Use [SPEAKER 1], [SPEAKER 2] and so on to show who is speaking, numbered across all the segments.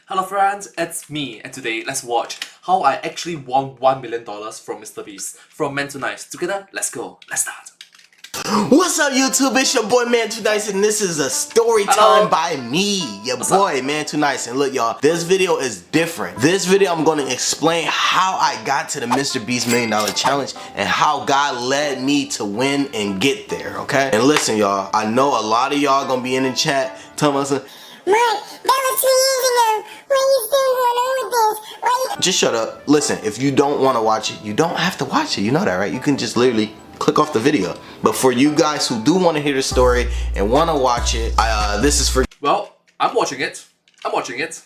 [SPEAKER 1] Hello friends, it's me, and today let's watch how I actually won $1 million from MrBeast. From Man to Nice. Together, let's go. Let's start.
[SPEAKER 2] What's up YouTube, it's your boy Man Too Nice and this is a story time by me, your boy Man Too Nice. And look y'all, this video is different. This video I'm going to explain how I got to the MrBeast $1 Million Challenge and how God led me to win and get there, okay? And listen y'all, I know a lot of y'all gonna be in the chat telling us, Mark, that was 2 years ago. Why are you still going on with this? Just shut up. Listen, if you don't want to watch it, you don't have to watch it. You know that, right? You can just literally click off the video. But for you guys who do want to hear the story and want to watch it, this is for
[SPEAKER 1] I'm watching it. I'm watching it.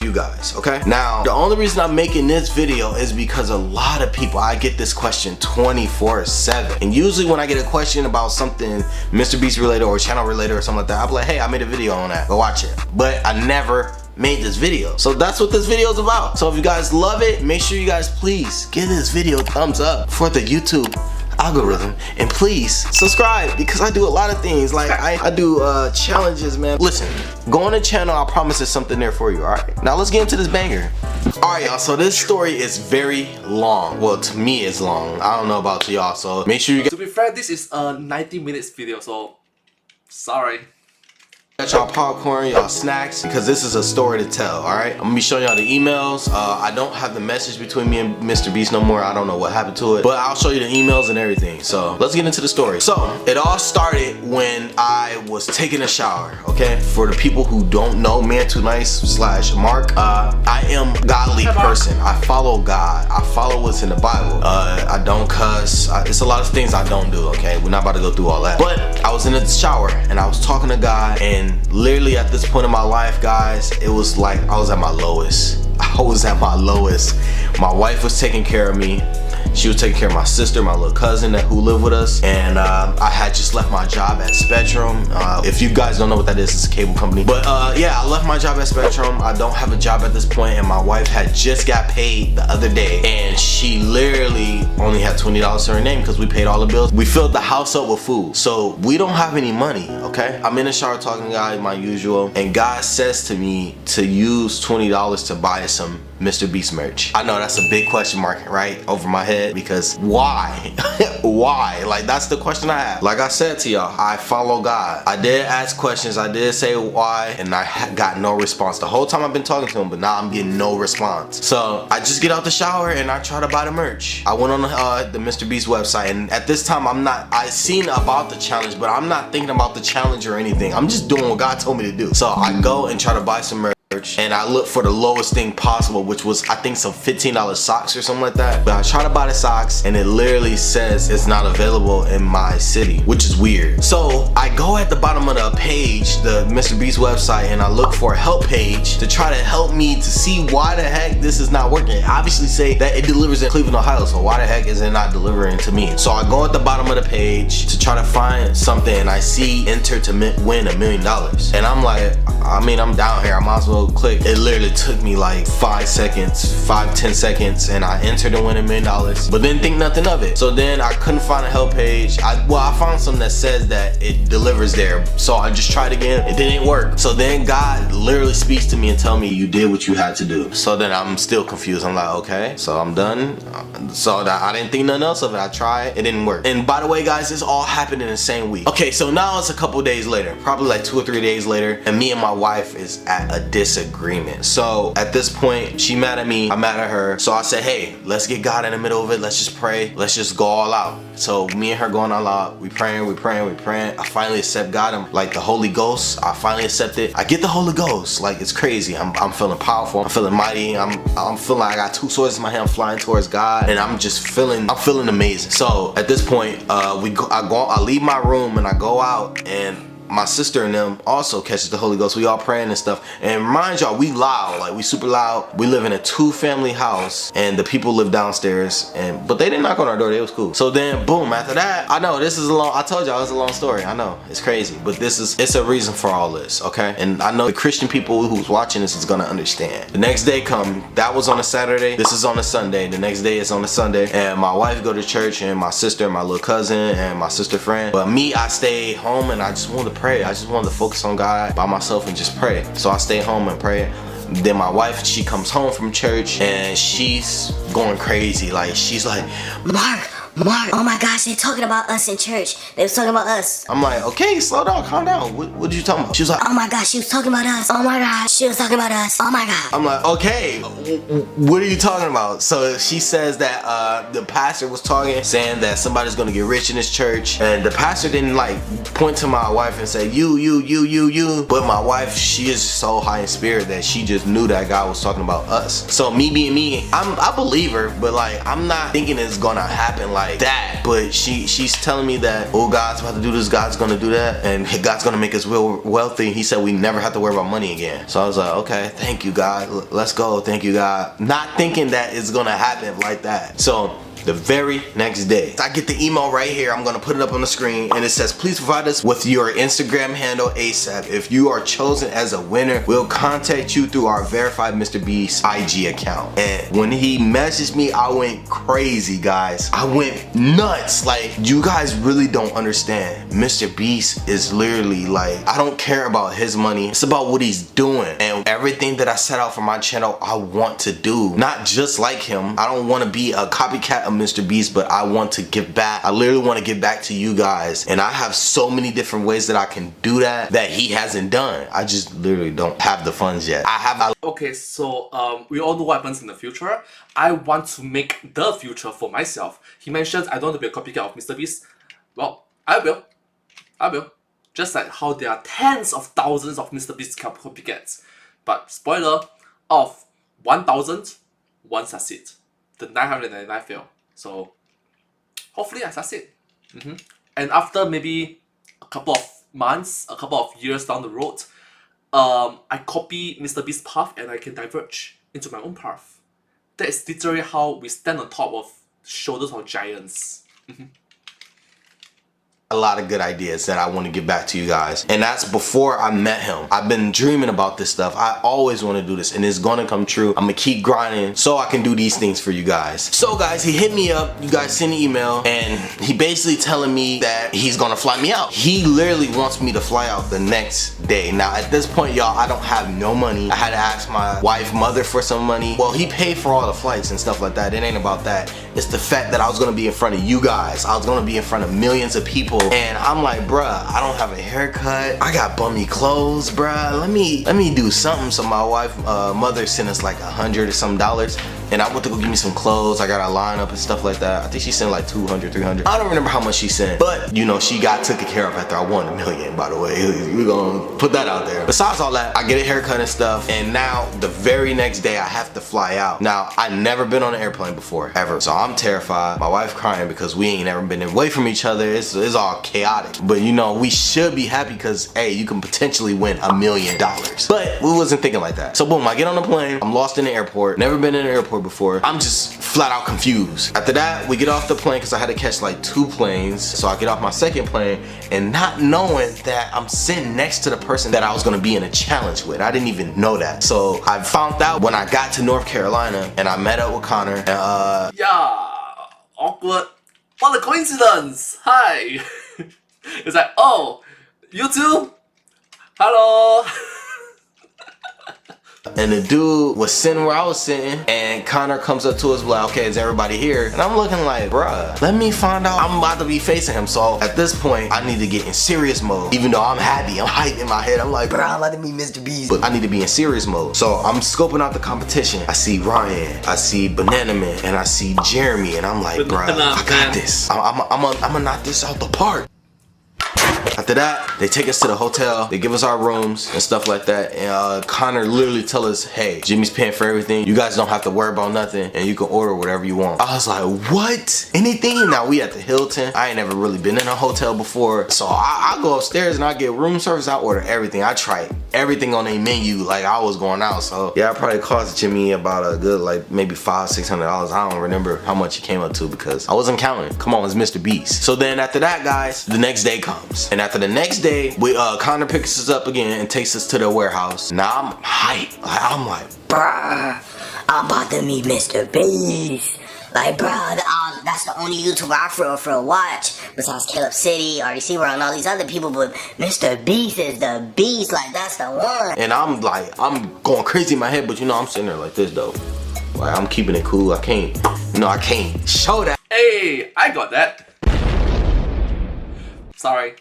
[SPEAKER 2] You guys, okay? Now, the only reason I'm making this video is because a lot of people, I get this question 24/7. And usually when I get a question about something MrBeast related or channel related or something like that, I'll be like, hey, I made a video on that. Go watch it. But I never made this video. So that's what this video is about. So if you guys love it, make sure you guys please give this video a thumbs up for the YouTube algorithm, and please subscribe because I do a lot of things. Like I do challenges, man. Listen, go on the channel, I promise there's something there for you. All right, now let's get into this banger. All right y'all, so this story is very long. Well, to me it's long. I don't know about to y'all, so make sure you get.
[SPEAKER 1] To be fair, this is a 90 minutes video, so sorry.
[SPEAKER 2] Got y'all popcorn, y'all snacks, because this is a story to tell, alright? I'm gonna be showing y'all the emails. I don't have the message between me and MrBeast no more. I don't know what happened to it, but I'll show you the emails and everything. So let's get into the story. So it all started when I was taking a shower, okay? For the people who don't know, Man Too Nice / Mark, I am a godly person. I follow God. I follow what's in the Bible. I don't cuss. It's a lot of things I don't do, okay? We're not about to go through all that. But I was in the shower and I was talking to God, and literally at this point in my life, guys, it was like I was at my lowest. I was at my lowest. My wife was taking care of me. She was taking care of my sister, my little cousin who lived with us, and I had just left my job at Spectrum. If you guys don't know what that is, it's a cable company. But yeah, I left my job at Spectrum. I don't have a job at this point, and my wife had just got paid the other day, and she literally only had $20 to her name because we paid all the bills. We filled the house up with food, so we don't have any money, okay? I'm in the shower talking to God, my usual, and God says to me to use $20 to buy some MrBeast merch. I know that's a big question mark right over my head, because why? Why? Like, that's the question I have. Like I said to y'all, I follow God. I did ask questions, I did say why, and I got no response the whole time I've been talking to him, but now I'm getting no response. So I just get out the shower and I try to buy the merch. I went on the MrBeast website, and at this time I seen about the challenge, but I'm not thinking about the challenge or anything. I'm just doing what God told me to do. So I go and try to buy some merch, and I look for the lowest thing possible, which was I think some $15 socks or something like that. But I try to buy the socks and it literally says it's not available in my city, which is weird. So I go at the bottom of the page, the MrBeast website, and I look for a help page to try to help me to see why the heck this is not working. It obviously say that it delivers in Cleveland, Ohio, so why the heck is it not delivering to me? So I go at the bottom of the page to try to find something, and I see enter to win $1 million. And I'm like, I mean, I'm down here, I might as well click. It literally took me like 5 seconds, 10 seconds, and I entered and win $1 million, but didn't think nothing of it. So then I couldn't find a help page. I found something that says that it delivers there, so I just tried again. It didn't work. So then God literally speaks to me and tell me, you did what you had to do. So then I'm still confused. I'm like, okay, so I'm done. So I didn't think nothing else of it. I tried, it didn't work. And by the way guys, this all happened in the same week. Okay, so now it's a couple days later, probably like 2 or 3 days later, and me and my wife is at a disagreement. So at this point, she mad at me, I'm mad at her. So I said, hey, let's get God in the middle of it. Let's just pray. Let's just go all out. So me and her going all out. We praying. I finally accept God. I'm like the Holy Ghost. I finally accept it. I get the Holy Ghost. Like, it's crazy. I'm feeling powerful. I'm feeling mighty. I'm feeling like I got 2 swords in my hand. I'm flying towards God, and I'm feeling amazing. So at this point, I leave my room and I go out, and my sister and them also catches the Holy Ghost. We all praying and stuff. And mind y'all, we loud, like we super loud. We live in a 2-family house, and the people live downstairs, but they didn't knock on our door. They was cool. So then boom, after that, I know this is I told y'all it's a long story. I know it's crazy, but it's a reason for all this, okay? And I know the Christian people who's watching this is gonna understand. The next day come, that was on a Saturday, this is on a Sunday. The next day is on a Sunday, and my wife go to church, and my sister, my little cousin, and my sister friend. But me, I stayed home and I just wanted to pray. I just wanted to focus on God by myself and just pray. So I stayed home and prayed. Then my wife, she comes home from church and she's going crazy. Like, she's like,
[SPEAKER 3] Mark, oh my gosh, they're talking about us in church. They was talking about us.
[SPEAKER 2] I'm like, okay, slow down, calm down. What you talking about? She was like,
[SPEAKER 3] Oh my gosh, she was talking about us. Oh my gosh, she was talking about us. Oh my god.
[SPEAKER 2] I'm like, okay, what are you talking about? So she says that the pastor was talking, saying that somebody's gonna get rich in this church, and the pastor didn't like point to my wife and say you. But my wife, she is so high in spirit that she just knew that God was talking about us. So me being me, I believe her, but like I'm not thinking it's gonna happen like that. But she's telling me that, oh, God's about to do this, God's gonna do that, and God's gonna make us real wealthy. He said we never have to worry about money again. So I was like, okay, thank you, God, let's go, thank you, God. Not thinking that it's gonna happen like that. So the very next day, I get the email right here. I'm gonna put it up on the screen, and it says, please provide us with your Instagram handle ASAP. If you are chosen as a winner, we'll contact you through our verified MrBeast IG account. And when he messaged me, I went crazy, guys. I went nuts. Like, you guys really don't understand. MrBeast is literally like, I don't care about his money. It's about what he's doing. And everything that I set out for my channel, I want to do. Not just like him. I don't want to be a copycat of MrBeast, but I want to give back. I literally want to give back to you guys, and I have so many different ways that I can do that he hasn't done. I just literally don't have the funds yet.
[SPEAKER 1] Okay, so we all know what happens in the future. I want to make the future for myself. He mentions I don't want to be a copycat of MrBeast. Well, I will. Just like how there are tens of thousands of MrBeast copycats. But spoiler, of 1,000, one succeed. The 999 fail. So hopefully I succeed. And after maybe a couple of months, a couple of years down the road, I copy MrBeast's path and I can diverge into my own path. That is literally how we stand on top of shoulders of giants.
[SPEAKER 2] A lot of good ideas that I want to give back to you guys, and that's before I met him. I've been dreaming about this stuff. I always want to do this, and it's gonna come true. I'm gonna keep grinding so I can do these things for you guys. So guys, he hit me up, you guys send an email, and he basically telling me that he's gonna fly me out. He literally wants me to fly out the next day. Now at this point, y'all, I don't have no money. I had to ask my wife, mother for some money. Well, he paid for all the flights and stuff like that. It ain't about that. It's the fact that I was gonna be in front of you guys. I was gonna be in front of millions of people. And I'm like, bruh, I don't have a haircut. I got bummy clothes, bruh. Let me do something. So my wife, mother sent us like $100 or some dollars. And I went to go get me some clothes. I got a lineup and stuff like that. I think she sent like 200, 300. I don't remember how much she sent. But, you know, she got taken care of after I won $1 million, by the way. We're gonna put that out there. Besides all that, I get a haircut and stuff. And now, the very next day, I have to fly out. Now, I've never been on an airplane before, ever. So I'm terrified. My wife crying because we ain't never been away from each other. It's all chaotic. But, you know, we should be happy because, hey, you can potentially win $1 million. But we wasn't thinking like that. So, boom, I get on the plane. I'm lost in the airport. Never been in an airport before. I'm just flat out confused. After that, we get off the plane because I had to catch like 2 planes. So I get off my second plane and not knowing that I'm sitting next to the person that I was gonna be in a challenge with. I didn't even know that. So I found out when I got to North Carolina and I met up with Connor and
[SPEAKER 1] Yeah, awkward. What a coincidence! Hi! It's like, oh, you too? Hello!
[SPEAKER 2] and the dude was sitting where I was sitting, and Connor comes up to us like, okay, is everybody here? And I'm looking like, bruh, let me find out. I'm about to be facing him. So at this point, I need to get in serious mode. Even though I'm happy, I'm hyped in my head. I'm like, bruh, let me MrBeast. But I need to be in serious mode. So I'm scoping out the competition. I see Ryan, I see Banana Man, and I see Jeremy, and I'm like, bruh, I got this. I'm gonna knock this out the park. After that, they take us to the hotel, they give us our rooms and stuff like that, and Connor literally tell us, hey, Jimmy's paying for everything, you guys don't have to worry about nothing, and you can order whatever you want. I was like, what? Anything? Now we at the Hilton. I ain't never really been in a hotel before, so I go upstairs and I get room service. I order everything. I try everything on a menu like I was going out. So yeah, it probably cost Jimmy about a good like maybe $500-600. I don't remember how much it came up to because I wasn't counting. Come on, it's MrBeast. So then after that, guys, the next day comes, and after the next day, Connor picks us up again and takes us to the warehouse. Now I'm hyped. I'm like,
[SPEAKER 3] Bruh, I'm about to meet MrBeast. Like, bruh, That's the only YouTuber I for a watch besides Caleb City, RDC World, and all these other people. But MrBeast is the beast. Like, that's the one.
[SPEAKER 2] And I'm going crazy in my head, but you know, I'm sitting there like this though. Like, I'm keeping it cool. I can't show that.
[SPEAKER 1] Hey, I got that. Sorry.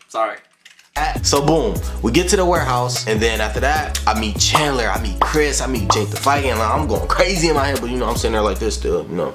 [SPEAKER 2] So boom, we get to the warehouse, and then after that, I meet Chandler, I meet Chris, I meet Jake the Fight, and like, I'm going crazy in my head, but you know, I'm sitting there like this still, you know,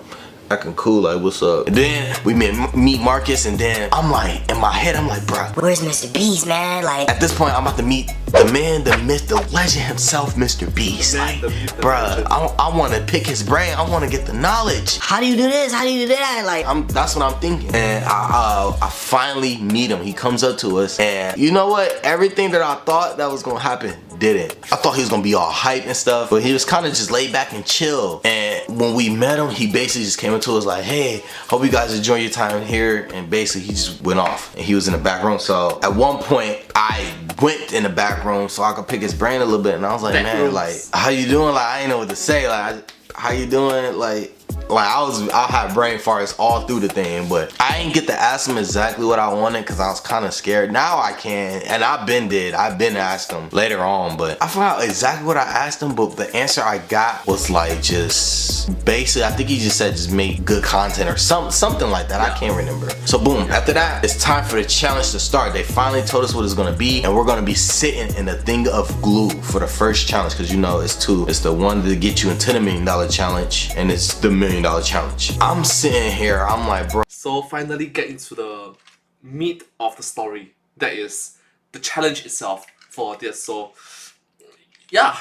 [SPEAKER 2] acting cool, like, what's up? And then we meet Marcus, and then I'm like, in my head, I'm like, bruh,
[SPEAKER 3] Where's MrBeast, man? Like,
[SPEAKER 2] at this point, I'm about to meet the man, the myth, the legend himself, MrBeast. Like, bruh, I want to pick his brain. I want to get the knowledge.
[SPEAKER 3] how do you do this? How do you do that? Like,
[SPEAKER 2] That's what I'm thinking. And I finally meet him. He comes up to us, and you know what? Everything that I thought that was gonna happen didn't. I thought he was gonna be all hype and stuff, but he was kind of just laid back and chill. And when we met him, he basically just came up to us like, hey, hope you guys enjoy your time here. And basically he just went off, and he was in the back room. So at one point I went in the back room so I could pick his brain a little bit, and I was like, man, like, how you doing? Like, I ain't know what to say. Like, how you doing? Like I had brain farts all through the thing, but I didn't get to ask him exactly what I wanted because I was kind of scared. Now I can, and I've been asked him later on, but I forgot exactly what I asked him, but the answer I got was like, just basically, I think he just said just make good content or something like that. I can't remember. So boom, after that, it's time for the challenge to start. They finally told us what it's gonna be, and we're gonna be sitting in a thing of glue for the first challenge, because you know it's two. It's the one to get you into the $1 million challenge, and it's the $1 million challenge. I'm sitting here, I'm like, bro.
[SPEAKER 1] So finally get into the meat of the story. That is the challenge itself for this. So yeah.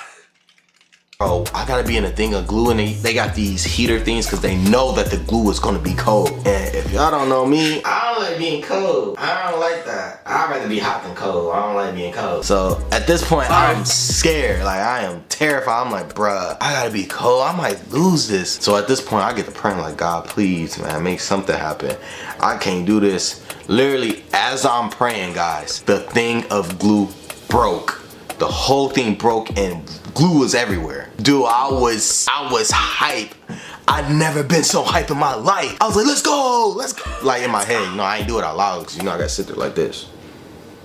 [SPEAKER 2] Bro, I gotta be in a thing of glue, and they got these heater things because they know that the glue is gonna be cold. And if y'all don't know me, I don't like being cold. I don't like that. I'd rather be hot than cold. I don't like being cold. So at this point, I'm scared. Like, I am terrified. I'm like, bruh, I gotta be cold. I might lose this. So at this point, I get to praying like, God, please, man, make something happen. I can't do this. Literally, as I'm praying, guys, the thing of glue broke. The whole thing broke, and glue was everywhere. Dude, I was hype. I'd never been so hype in my life. I was like, let's go. Like, in my head, you know, I ain't do it out loud because, you know, I gotta sit there like this.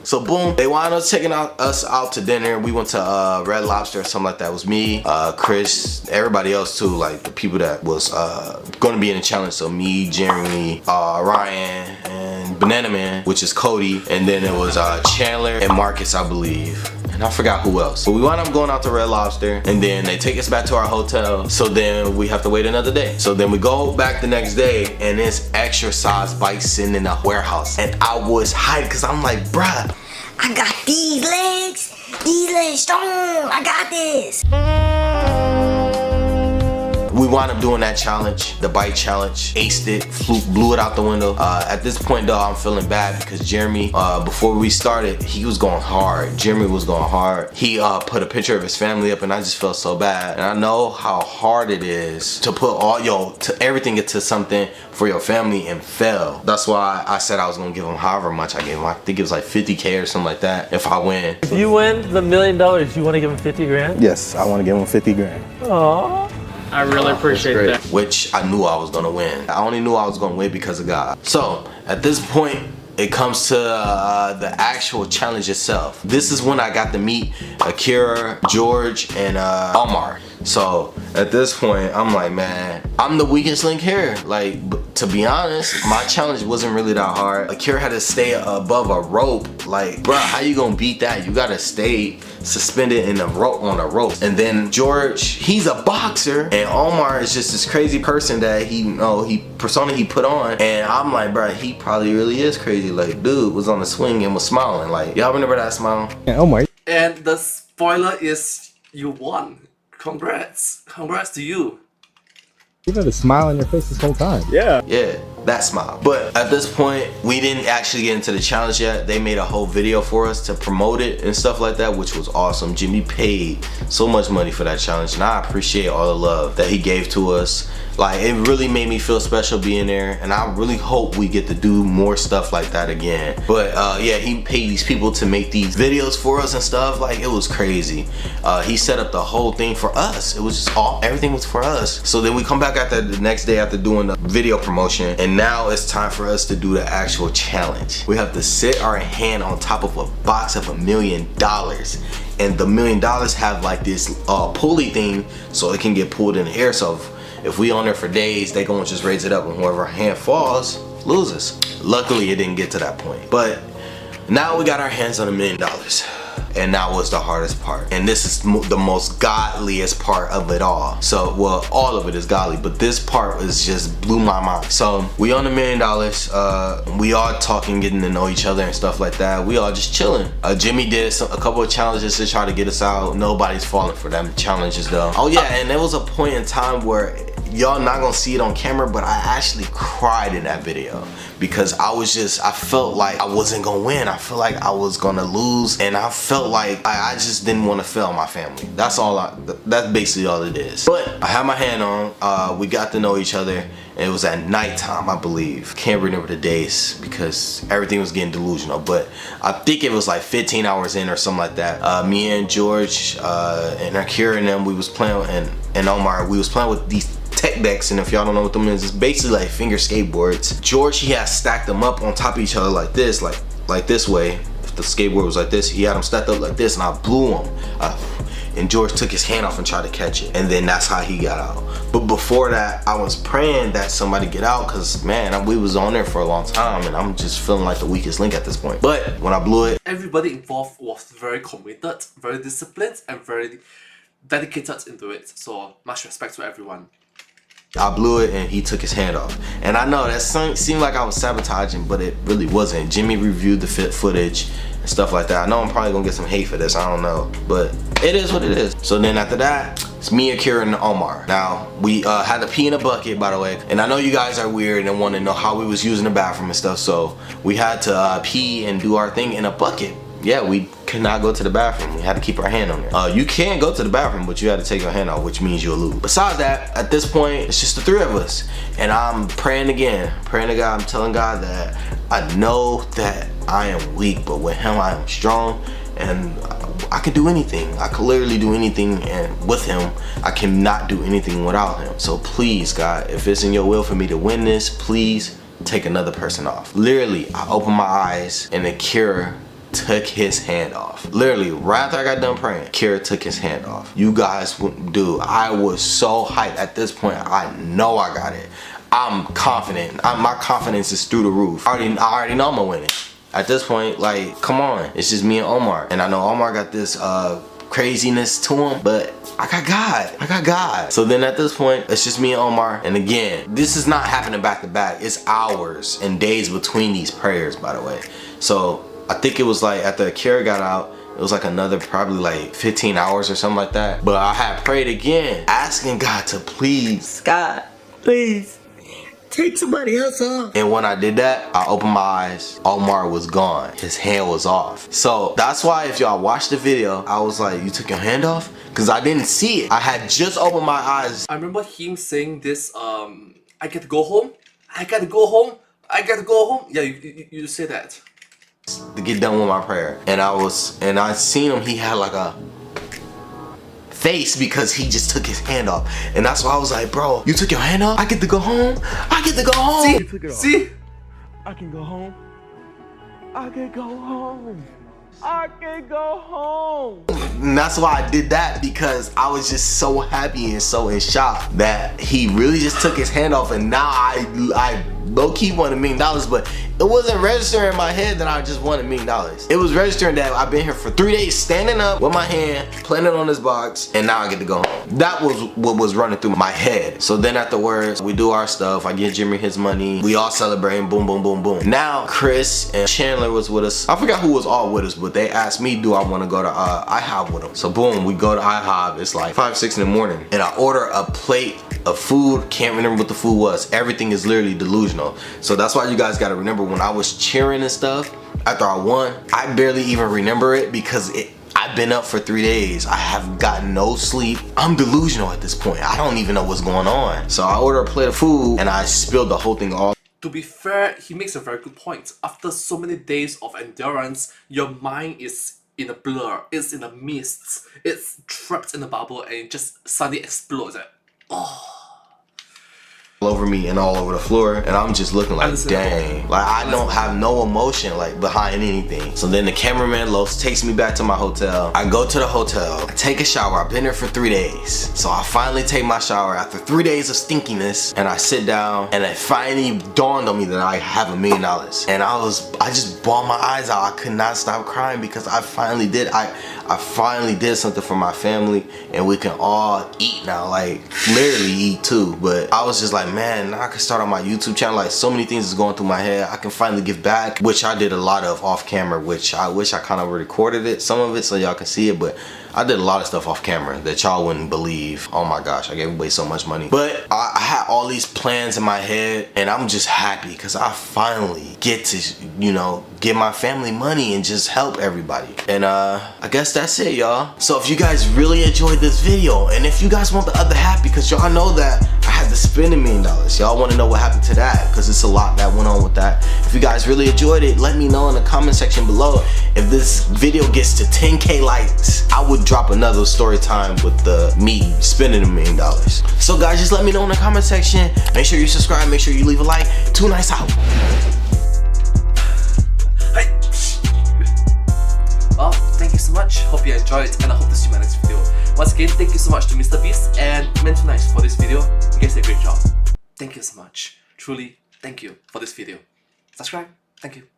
[SPEAKER 2] So boom, they wound up taking us out to dinner. We went to Red Lobster or something like that. It was me, Chris, everybody else too, like the people that was gonna be in the challenge. So me, Jeremy, Ryan, and Banana Man, which is Cody, and then it was Chandler and Marcus, I believe. And I forgot who else. But we wound up going out to Red Lobster, and then they take us back to our hotel. So then we have to wait another day. So then we go back the next day, and it's exercise bikes sitting in the warehouse. And I was hyped because I'm like, bruh,
[SPEAKER 3] I got these legs strong. I got this.
[SPEAKER 2] we wound up doing that challenge, the bike challenge, aced it, blew it out the window. At this point though, I'm feeling bad because Jeremy, before we started, he was going hard. Jeremy was going hard. He put a picture of his family up, and I just felt so bad. And I know how hard it is to put everything into something for your family and fail. That's why I said I was gonna give him however much I gave him. I think it was like 50K or something like that if I win.
[SPEAKER 4] If you win the $1 million, you want to give him 50 grand?
[SPEAKER 5] Yes, I want to give him 50 grand.
[SPEAKER 4] Aww. I really appreciate that.
[SPEAKER 2] Which I knew I was gonna win. I only knew I was gonna win because of God. So at this point, it comes to the actual challenge itself. This is when I got to meet Akira, George, and Omar. So at this point, I'm like, man, I'm the weakest link here. Like, to be honest, my challenge wasn't really that hard. Akira had to stay above a rope. Like, bro, how you gonna beat that? You gotta stay suspended in a rope on a rope. And then George, he's a boxer, and Omar is just this crazy person that persona he put on. And I'm like, bro, he probably really is crazy. Like, dude was on the swing and was smiling. Like, y'all remember that smile?
[SPEAKER 5] Yeah, Omar.
[SPEAKER 1] And the spoiler is you won. Congrats to you.
[SPEAKER 5] You had a smile on your face this whole time.
[SPEAKER 4] Yeah.
[SPEAKER 2] Yeah, that smile. But at this point, we didn't actually get into the challenge yet. They made a whole video for us to promote it and stuff like that, which was awesome. Jimmy paid so much money for that challenge, and I appreciate all the love that he gave to us. Like, it really made me feel special being there, and I really hope we get to do more stuff like that again. But yeah, he paid these people to make these videos for us and stuff. Like, it was crazy. He set up the whole thing for us. It was just everything was for us. So then we come back after the next day after doing the video promotion, and And now it's time for us to do the actual challenge. We have to sit our hand on top of a box of $1 million. And the $1 million have like this pulley thing so it can get pulled in the air. So if we on there for days, they gonna just raise it up and whoever hand falls loses. Luckily it didn't get to that point. But now we got our hands on $1 million. And that was the hardest part. And this is the most godliest part of it all. So, well, all of it is godly, but this part was just blew my mind. So we on $1 million. We all talking, getting to know each other and stuff like that. We all just chilling. Jimmy did a couple of challenges to try to get us out. Nobody's falling for them challenges though. Oh yeah, and there was a point in time where y'all not gonna see it on camera, but I actually cried in that video because I felt like I wasn't gonna win. I felt like I was gonna lose, and I felt like I just didn't want to fail my family. That's basically all it is. But I had my hand on, we got to know each other, and it was at nighttime, I believe. Can't remember the days because everything was getting delusional, but I think it was like 15 hours in or something like that. Me and George and Akira and them, we was playing, and Omar, we was playing with these tech decks, and if y'all don't know what them is, it's basically like finger skateboards. George, he had stacked them up on top of each other like this, like this way. If the skateboard was like this, he had them stacked up like this, and I blew him. And George took his hand off and tried to catch it, and then that's how he got out. But before that, I was praying that somebody get out, because man, we was on there for a long time, and I'm just feeling like the weakest link at this point. But when I blew it,
[SPEAKER 1] everybody involved was very committed, very disciplined, and very dedicated into it. So much respect to everyone.
[SPEAKER 2] I blew it and he took his hand off. And I know that seemed like I was sabotaging, but it really wasn't. Jimmy reviewed the footage and stuff like that. I know I'm probably gonna get some hate for this, I don't know, but it is what it is. So then after that, it's me, Akira, and Omar. Now, we had to pee in a bucket, by the way. And I know you guys are weird and want to know how we was using the bathroom and stuff, so we had to pee and do our thing in a bucket. Yeah, we could not go to the bathroom. We had to keep our hand on there. You can go to the bathroom, but you had to take your hand off, which means you'll lose. Besides that, at this point, it's just the three of us. And I'm praying again. Praying to God, I'm telling God that I know that I am weak, but with him I am strong. And I can do anything. I could literally do anything, and with him, I cannot do anything without him. So please, God, if it's in your will for me to win this, please take another person off. Literally, I opened my eyes and Akira took his hand off. Literally, right after I got done praying, Kira took his hand off. You guys wouldn't do. I was so hyped at this point. I know I got it. I'm confident. My confidence is through the roof. I already know I'm gonna win it. At this point, like, come on. It's just me and Omar. And I know Omar got this craziness to him, but I got God. I got God. So then at this point, it's just me and Omar. And again, this is not happening back to back. It's hours and days between these prayers, by the way. So I think it was like after Akira got out, it was like another probably like 15 hours or something like that. But I had prayed again, asking God to please, God, please take somebody else off. And when I did that, I opened my eyes. Omar was gone. His hand was off. So that's why if y'all watch the video, I was like, you took your hand off? Because I didn't see it. I had just opened my eyes.
[SPEAKER 1] I remember him saying this, I get to go home. I gotta go home. I gotta go home. Yeah, you say that.
[SPEAKER 2] To get done with my prayer, and I seen him, he had like a face because he just took his hand off, and that's why I was like, bro, you took your hand off? I get to go home? I get to go home?
[SPEAKER 1] See?
[SPEAKER 4] I can go home. I can go home. I can go home.
[SPEAKER 2] And that's why I did that, because I was just so happy and so in shock that he really just took his hand off, and now I low-key won $1 million, but it wasn't registering in my head that I just won $1 million. It was registering that I've been here for 3 days standing up with my hand, planning on this box, and now I get to go home. That was what was running through my head. So then afterwards, we do our stuff. I get Jimmy his money. We all celebrating, boom, boom, boom, boom. Now, Chris and Chandler was with us. I forgot who was all with us, but they asked me, do I want to go to IHOP with them? So boom, we go to IHOP. It's like 5, 6 in the morning, and I order a plate of food. Can't remember what the food was. Everything is literally delusional. So that's why you guys got to remember, when I was cheering and stuff after I won, I barely even remember it because I've been up for 3 days. I have gotten no sleep. I'm delusional at this point. I don't even know what's going on. So I order a plate of food and I spilled the whole thing all.
[SPEAKER 1] To be fair, he makes a very good point. After so many days of endurance, your mind is in a blur. It's in a mist. It's trapped in a bubble, and it just suddenly explodes. Oh.
[SPEAKER 2] all over me and all over the floor, and I'm just looking like, dang, like I don't have no emotion like behind anything. So then the cameraman Los takes me back to my hotel. I go to the hotel, I take a shower. I've been there for 3 days, so I finally take my shower after 3 days of stinkiness, and I sit down, and it finally dawned on me that I have $1 million, and I just bawled my eyes out. I could not stop crying because I finally did. I finally did something for my family, and we can all eat now, like literally eat too. But I was just like, man, now I can start on my YouTube channel. Like, so many things is going through my head. I can finally give back, which I did a lot of off camera, which I wish I kind of recorded it, some of it, so y'all can see it. But I did a lot of stuff off camera that y'all wouldn't believe. Oh my gosh, I gave away so much money. But I had all these plans in my head, and I'm just happy because I finally get to, you know, give my family money and just help everybody. And I guess that's it, y'all. So if you guys really enjoyed this video, and if you guys want the other half, because y'all know that I had to spend $1 million, y'all want to know what happened to that, because it's a lot that went on with that. If you guys really enjoyed it, let me know in the comment section below. If this video gets to 10K likes, I would drop another story time with me spending $1 million. So guys, just let me know in the comment section. Make sure you subscribe, make sure you leave a like. Too Nice out.
[SPEAKER 1] Well, thank you so much. Hope you enjoyed, and I hope to see you in my next video. Once again, thank you so much to MrBeast and Too Nice for this video. You guys did a great job. Thank you so much. Truly, thank you for this video. Subscribe. Thank you.